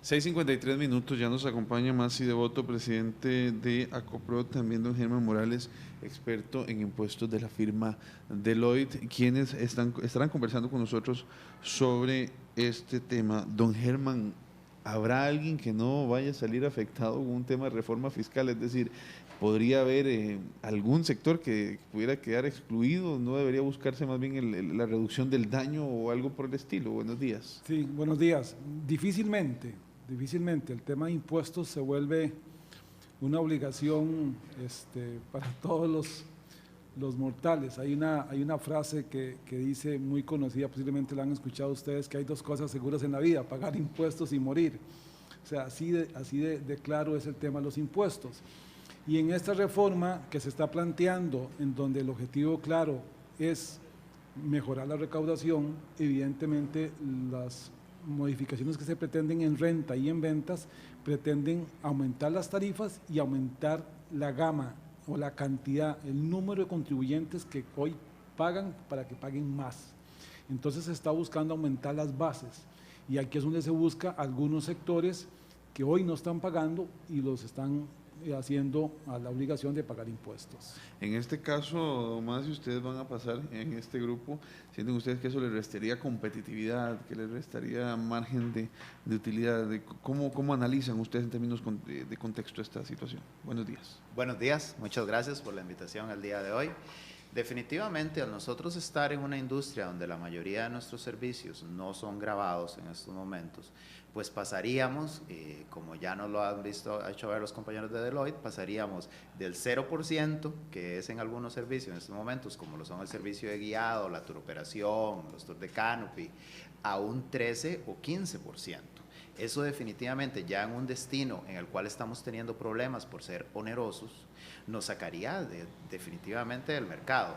6:53, ya nos acompaña Masi Devoto, presidente de Acoprod, también don Germán Morales, experto en impuestos de la firma Deloitte, quienes estarán conversando con nosotros sobre este tema. Don Germán, ¿habrá alguien que no vaya a salir afectado con un tema de reforma fiscal? Es decir, ¿podría haber algún sector que pudiera quedar excluido? ¿No debería buscarse más bien la reducción del daño o algo por el estilo? Buenos días. Sí, buenos días. Difícilmente el tema de impuestos se vuelve una obligación para todos los mortales. Hay una frase que dice, muy conocida, posiblemente la han escuchado ustedes, que hay dos cosas seguras en la vida: pagar impuestos y morir. O sea, así de claro es el tema de los impuestos. Y en esta reforma que se está planteando, en donde el objetivo claro es mejorar la recaudación, evidentemente las modificaciones que se pretenden en renta y en ventas pretenden aumentar las tarifas y aumentar la gama o la cantidad, el número de contribuyentes que hoy pagan para que paguen más. Entonces se está buscando aumentar las bases, y aquí es donde se busca algunos sectores que hoy no están pagando y los están haciendo a la obligación de pagar impuestos. En este caso, más si ustedes van a pasar en este grupo, ¿sienten ustedes que eso les restaría competitividad, que les restaría margen de utilidad? ¿Cómo analizan ustedes en términos de contexto esta situación? Buenos días. Buenos días, muchas gracias por la invitación el día de hoy. Definitivamente, al nosotros estar en una industria donde la mayoría de nuestros servicios no son grabados en estos momentos, pues pasaríamos, como ya nos lo han hecho ver los compañeros de Deloitte, pasaríamos del 0%, que es en algunos servicios en estos momentos, como lo son el servicio de guiado, la turoperación, los tours de canopy, a un 13 o 15%. Eso definitivamente, ya en un destino en el cual estamos teniendo problemas por ser onerosos, nos sacaría definitivamente del mercado.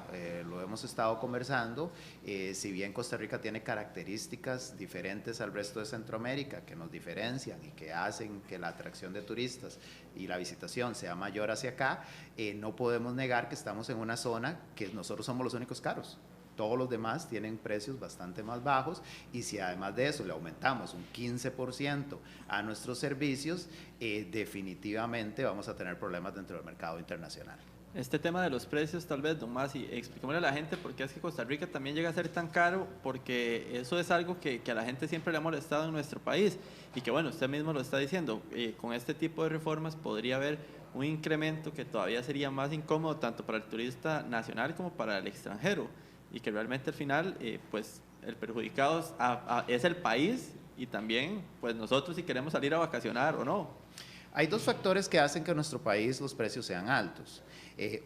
Lo hemos estado conversando, si bien Costa Rica tiene características diferentes al resto de Centroamérica que nos diferencian y que hacen que la atracción de turistas y la visitación sea mayor hacia acá, no podemos negar que estamos en una zona que nosotros somos los únicos caros. Todos los demás tienen precios bastante más bajos, y si además de eso le aumentamos un 15% a nuestros servicios, definitivamente vamos a tener problemas dentro del mercado internacional. Este tema de los precios, tal vez, don Masi, expliquémosle a la gente por qué es que Costa Rica también llega a ser tan caro, porque eso es algo que a la gente siempre le ha molestado en nuestro país, y que bueno, usted mismo lo está diciendo, con este tipo de reformas podría haber un incremento que todavía sería más incómodo tanto para el turista nacional como para el extranjero, y que realmente al final pues el perjudicado es el país, y también pues nosotros si queremos salir a vacacionar o no. Hay dos factores que hacen que en nuestro país los precios sean altos.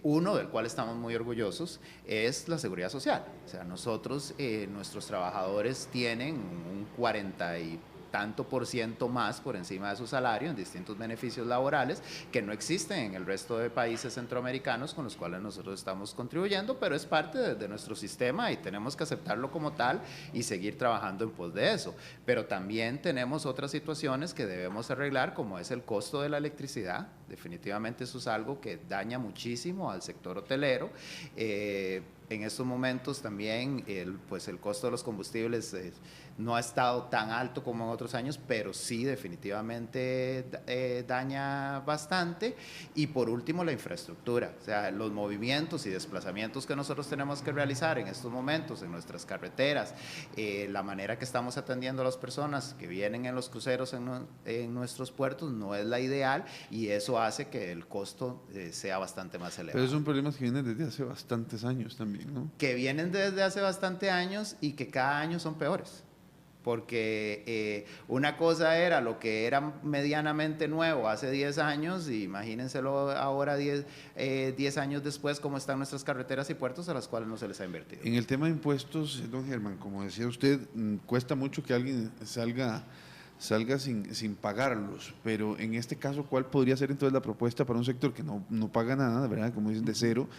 Uno, del cual estamos muy orgullosos, es la seguridad social. O sea, nosotros, nuestros trabajadores tienen un 40 y tanto por ciento más por encima de su salario en distintos beneficios laborales que no existen en el resto de países centroamericanos con los cuales nosotros estamos contribuyendo, pero es parte de nuestro sistema y tenemos que aceptarlo como tal y seguir trabajando en pos de eso. Pero también tenemos otras situaciones que debemos arreglar, como es el costo de la electricidad. Definitivamente eso es algo que daña muchísimo al sector hotelero. En estos momentos también el costo de los combustibles no ha estado tan alto como en otros años, pero sí definitivamente daña bastante. Y por último, la infraestructura, o sea, los movimientos y desplazamientos que nosotros tenemos que realizar en estos momentos en nuestras carreteras, la manera que estamos atendiendo a las personas que vienen en los cruceros en nuestros puertos no es la ideal, y eso hace que el costo sea bastante más elevado. Pero son problemas que vienen desde hace bastantes años también, ¿no? Que vienen desde hace bastante años y que cada año son peores. Porque una cosa era lo que era medianamente nuevo hace 10 años, y imagínenselo ahora 10 años después cómo están nuestras carreteras y puertos a las cuales no se les ha invertido. En el tema de impuestos, don Germán, como decía usted, cuesta mucho que alguien salga sin pagarlos, pero en este caso, ¿cuál podría ser entonces la propuesta para un sector que no paga nada, ¿verdad? Como dicen, de cero?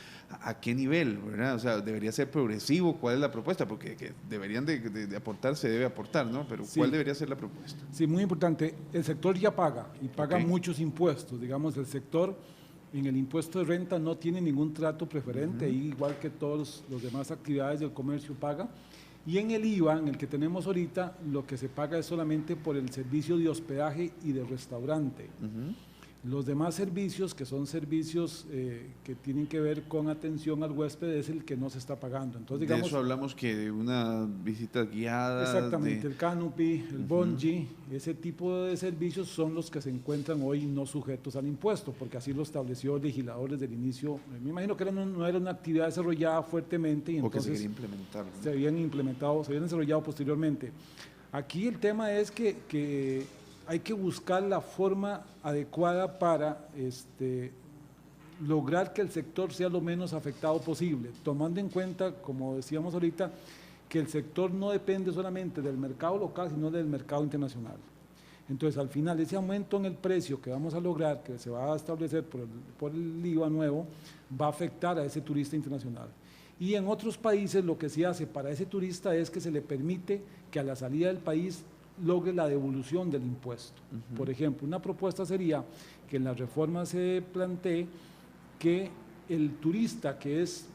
¿A qué nivel, verdad? O sea, ¿debería ser progresivo? ¿Cuál es la propuesta? Porque que deberían de aportar, se debe aportar, ¿no? Pero sí, ¿cuál debería ser la propuesta? Sí, muy importante. El sector ya paga, y paga muchos impuestos. Digamos, el sector en el impuesto de renta no tiene ningún trato preferente, igual que todas las demás actividades del comercio paga. Y en el IVA, en el que tenemos ahorita, lo que se paga es solamente por el servicio de hospedaje y de restaurante. Los demás servicios, que son servicios que tienen que ver con atención al huésped, es el que no se está pagando. Entonces, digamos, de eso hablamos que de una visita guiada. Exactamente, el canopy, el bungee, ese tipo de servicios son los que se encuentran hoy no sujetos al impuesto, porque así lo estableció el legislador desde el inicio. Me imagino que no era una actividad desarrollada fuertemente y entonces se quería implementar, ¿no? se habían desarrollado posteriormente. Aquí el tema es que hay que buscar la forma adecuada para lograr que el sector sea lo menos afectado posible, tomando en cuenta, como decíamos ahorita, que el sector no depende solamente del mercado local, sino del mercado internacional. Entonces, al final, ese aumento en el precio que vamos a lograr, que se va a establecer por el IVA nuevo, va a afectar a ese turista internacional. Y en otros países lo que se hace para ese turista es que se le permite que a la salida del país logre la devolución del impuesto. Por ejemplo, una propuesta sería que en la reforma se plantee que el turista que es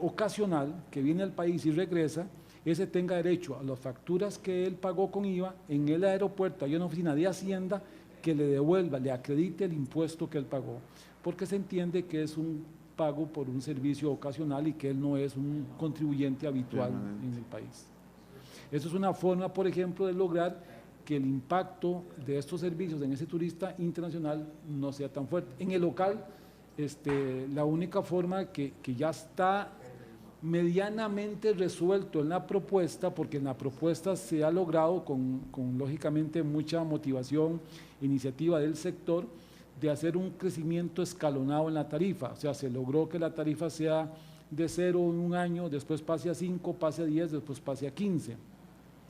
ocasional, que viene al país y regresa, ese tenga derecho a las facturas que él pagó con IVA en el aeropuerto. Hay una oficina de Hacienda que le devuelva, le acredite el impuesto que él pagó, porque se entiende que es un pago por un servicio ocasional y que él no es un contribuyente habitual en el país. Eso es una forma, por ejemplo, de lograr que el impacto de estos servicios en ese turista internacional no sea tan fuerte. En el local, la única forma que ya está medianamente resuelto en la propuesta, porque en la propuesta se ha logrado con lógicamente mucha motivación, iniciativa del sector, de hacer un crecimiento escalonado en la tarifa. O sea, se logró que la tarifa sea de 0 en un año, después pase a 5, pase a 10, después pase a 15.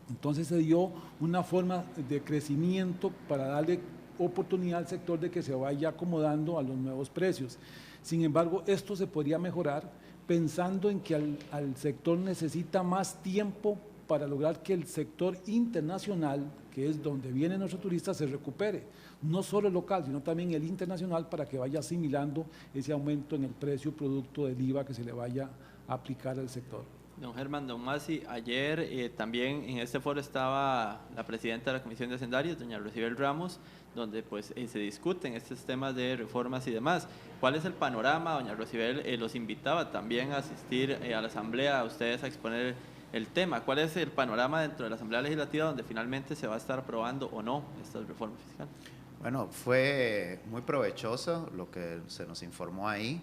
Entonces se dio una forma de crecimiento para darle oportunidad al sector de que se vaya acomodando a los nuevos precios. Sin embargo, esto se podría mejorar pensando en que al sector necesita más tiempo para lograr que el sector internacional, que es donde vienen nuestros turistas, se recupere. No solo el local, sino también el internacional, para que vaya asimilando ese aumento en el precio producto del IVA que se le vaya a aplicar al sector. Don Germán, don Masi, ayer también en este foro estaba la presidenta de la Comisión de Hacendarios, doña Rocibel Ramos, donde pues se discuten estos temas de reformas y demás. ¿Cuál es el panorama? Doña Rocibel los invitaba también a asistir a la asamblea, a ustedes a exponer el tema. ¿Cuál es el panorama dentro de la Asamblea Legislativa donde finalmente se va a estar aprobando o no estas reformas fiscales? Bueno, fue muy provechoso lo que se nos informó ahí,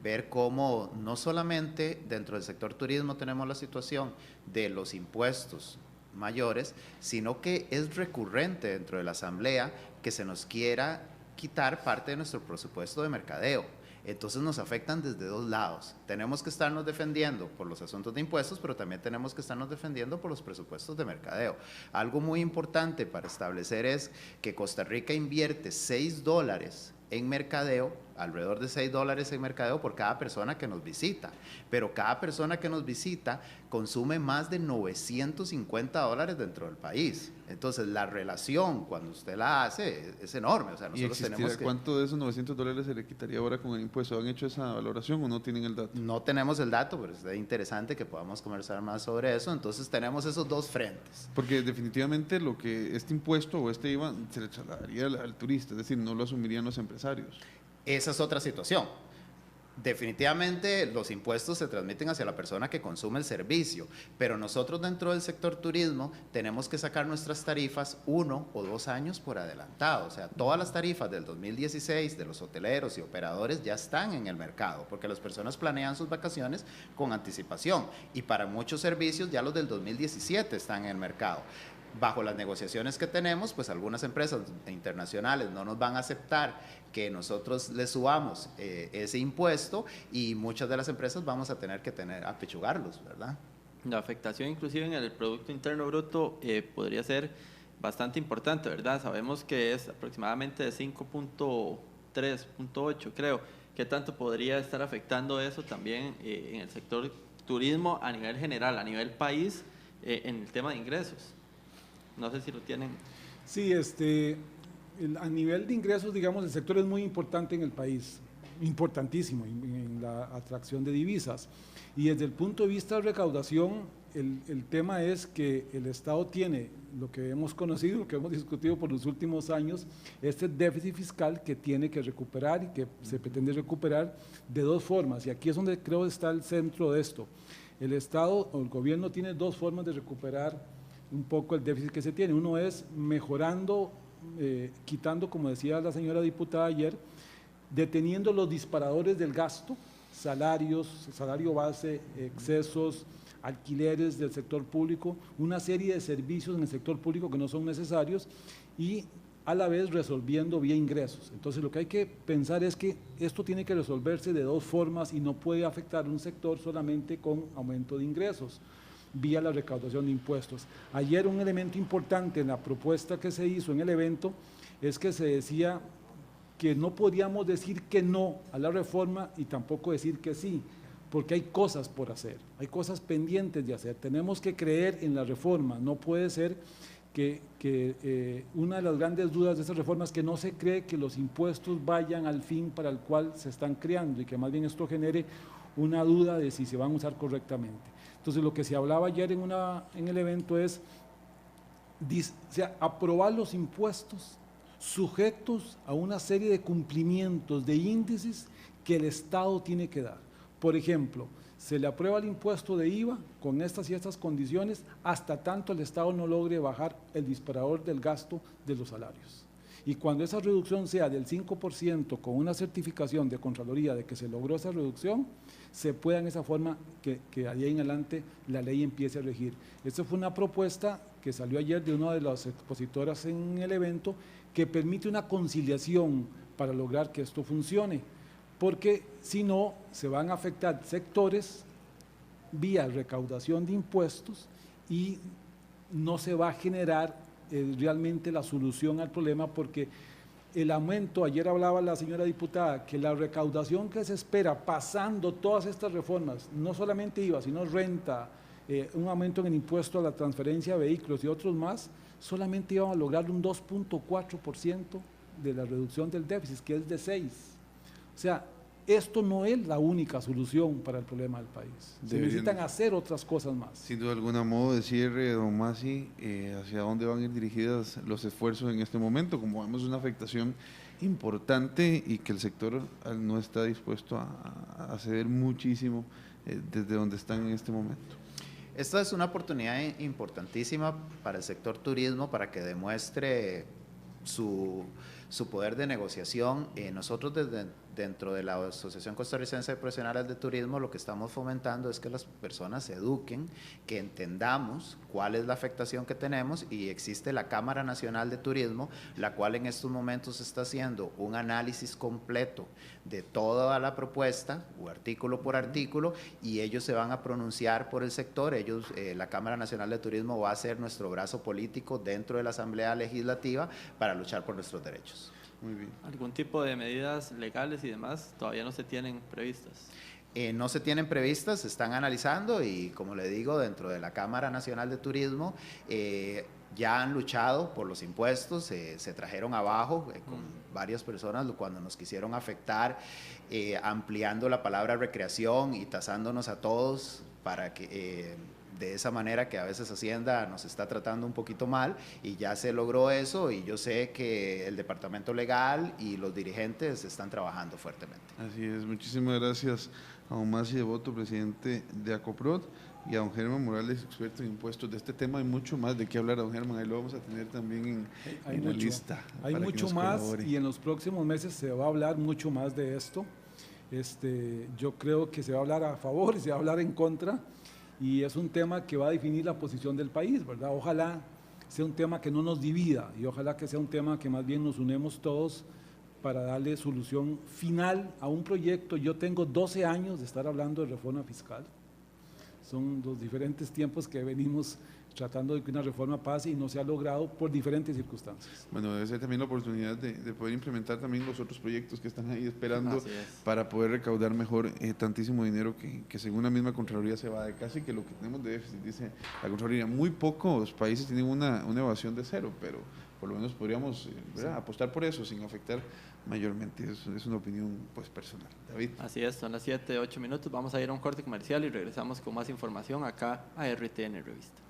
ver cómo no solamente dentro del sector turismo tenemos la situación de los impuestos mayores, sino que es recurrente dentro de la Asamblea que se nos quiera quitar parte de nuestro presupuesto de mercadeo. Entonces nos afectan desde dos lados. Tenemos que estarnos defendiendo por los asuntos de impuestos, pero también tenemos que estarnos defendiendo por los presupuestos de mercadeo. Algo muy importante para establecer es que Costa Rica invierte $6 en mercadeo, alrededor de $6 en mercadeo por cada persona que nos visita, pero cada persona que nos visita consume más de $950 dentro del país. Entonces la relación cuando usted la hace es enorme. O sea, nosotros tenemos que... ¿Cuánto de esos $900 se le quitaría ahora con el impuesto? ¿Han hecho esa valoración o no tienen el dato? No tenemos el dato, pero es interesante que podamos conversar más sobre eso. Entonces tenemos esos dos frentes. Porque definitivamente lo que este impuesto o este IVA se le trasladaría al turista, es decir, no lo asumirían los empresarios. Esa es otra situación. Definitivamente los impuestos se transmiten hacia la persona que consume el servicio, pero nosotros dentro del sector turismo tenemos que sacar nuestras tarifas 1 o 2 años por adelantado. O sea, todas las tarifas del 2016 de los hoteleros y operadores ya están en el mercado, porque las personas planean sus vacaciones con anticipación, y para muchos servicios ya los del 2017 están en el mercado. Bajo las negociaciones que tenemos, pues algunas empresas internacionales no nos van a aceptar que nosotros les subamos ese impuesto, y muchas de las empresas vamos a tener que apechugarlos, ¿verdad? La afectación inclusive en el Producto Interno Bruto podría ser bastante importante, ¿verdad? Sabemos que es aproximadamente de 5.3, 5.8 creo. ¿Qué tanto podría estar afectando eso también en el sector turismo a nivel general, a nivel país, en el tema de ingresos? No sé si lo tienen. Sí, a nivel de ingresos, digamos, el sector es muy importante en el país, importantísimo en la atracción de divisas. Y desde el punto de vista de recaudación, el tema es que el Estado tiene lo que hemos conocido, lo que hemos discutido por los últimos años, este déficit fiscal que tiene que recuperar y que se pretende recuperar de dos formas. Y aquí es donde creo está el centro de esto. El Estado o el gobierno tiene dos formas de recuperar un poco el déficit que se tiene. Uno es mejorando, quitando, como decía la señora diputada ayer, deteniendo los disparadores del gasto, salarios, salario base, excesos, alquileres del sector público, una serie de servicios en el sector público que no son necesarios y a la vez resolviendo vía ingresos. Entonces lo que hay que pensar es que esto tiene que resolverse de dos formas y no puede afectar un sector solamente con aumento de ingresos vía la recaudación de impuestos. Ayer un elemento importante en la propuesta que se hizo en el evento es que se decía que no podíamos decir que no a la reforma y tampoco decir que sí, porque hay cosas por hacer, hay cosas pendientes de hacer. Tenemos que creer en la reforma, no puede ser que una de las grandes dudas de esa reforma es que no se cree que los impuestos vayan al fin para el cual se están creando y que más bien esto genere una duda de si se van a usar correctamente. Entonces lo que se hablaba ayer en el evento es aprobar los impuestos sujetos a una serie de cumplimientos de índices que el Estado tiene que dar. Por ejemplo, se le aprueba el impuesto de IVA con estas y estas condiciones hasta tanto el Estado no logre bajar el disparador del gasto de los salarios. Y cuando esa reducción sea del 5% con una certificación de Contraloría de que se logró esa reducción, se pueda en esa forma que de ahí en adelante la ley empiece a regir. Esta fue una propuesta que salió ayer de una de las expositoras en el evento que permite una conciliación para lograr que esto funcione, porque si no se van a afectar sectores vía recaudación de impuestos y no se va a generar realmente la solución al problema, porque el aumento, ayer hablaba la señora diputada, que la recaudación que se espera pasando todas estas reformas, no solamente IVA, sino renta, un aumento en el impuesto a la transferencia de vehículos y otros más, solamente iban a lograr un 2.4% de la reducción del déficit, que es de 6%. O sea, esto no es la única solución para el problema del país. Se necesitan hacer otras cosas más. Sin duda alguna, modo de cierre, don Masi, ¿hacia dónde van a ir dirigidos los esfuerzos en este momento? Como vemos una afectación importante y que el sector no está dispuesto a ceder muchísimo desde donde están en este momento. Esta es una oportunidad importantísima para el sector turismo para que demuestre su poder de negociación. Nosotros dentro de la Asociación Costarricense de Profesionales de Turismo lo que estamos fomentando es que las personas se eduquen, que entendamos cuál es la afectación que tenemos, y existe la Cámara Nacional de Turismo, la cual en estos momentos está haciendo un análisis completo de toda la propuesta, o artículo por artículo, y ellos se van a pronunciar por el sector. La Cámara Nacional de Turismo va a ser nuestro brazo político dentro de la Asamblea Legislativa para luchar por nuestros derechos. Muy bien. ¿Algún tipo de medidas legales y demás todavía no se tienen previstas? No se tienen previstas, se están analizando, y como le digo, dentro de la Cámara Nacional de Turismo ya han luchado por los impuestos, se trajeron abajo con varias personas cuando nos quisieron afectar, ampliando la palabra recreación y tasándonos a todos para que de esa manera que a veces Hacienda nos está tratando un poquito mal, y ya se logró eso, y yo sé que el Departamento Legal y los dirigentes están trabajando fuertemente. Así es, muchísimas gracias a don Masi Devoto, presidente de ACOPROD, y a don Germán Morales, experto en impuestos. De este tema hay mucho más de qué hablar, don Germán, ahí lo vamos a tener también en la lista. Hay mucho más, y en los próximos meses se va a hablar mucho más de esto. Yo creo que se va a hablar a favor y se va a hablar en contra, y es un tema que va a definir la posición del país, ¿verdad? Ojalá sea un tema que no nos divida, y ojalá que sea un tema que más bien nos unemos todos para darle solución final a un proyecto. Yo tengo 12 años de estar hablando de reforma fiscal. Son los diferentes tiempos que venimos tratando de que una reforma pase y no se ha logrado por diferentes circunstancias. Bueno, debe ser también la oportunidad de poder implementar también los otros proyectos que están ahí esperando para poder recaudar mejor tantísimo dinero que según la misma Contraloría se va de casi que lo que tenemos de déficit, dice la Contraloría. Muy pocos países tienen una evasión de cero, pero por lo menos podríamos apostar por eso sin afectar mayormente. Es una opinión pues personal. David. Así es, son las 7, 8 minutos. Vamos a ir a un corte comercial y regresamos con más información acá a RTN Revista.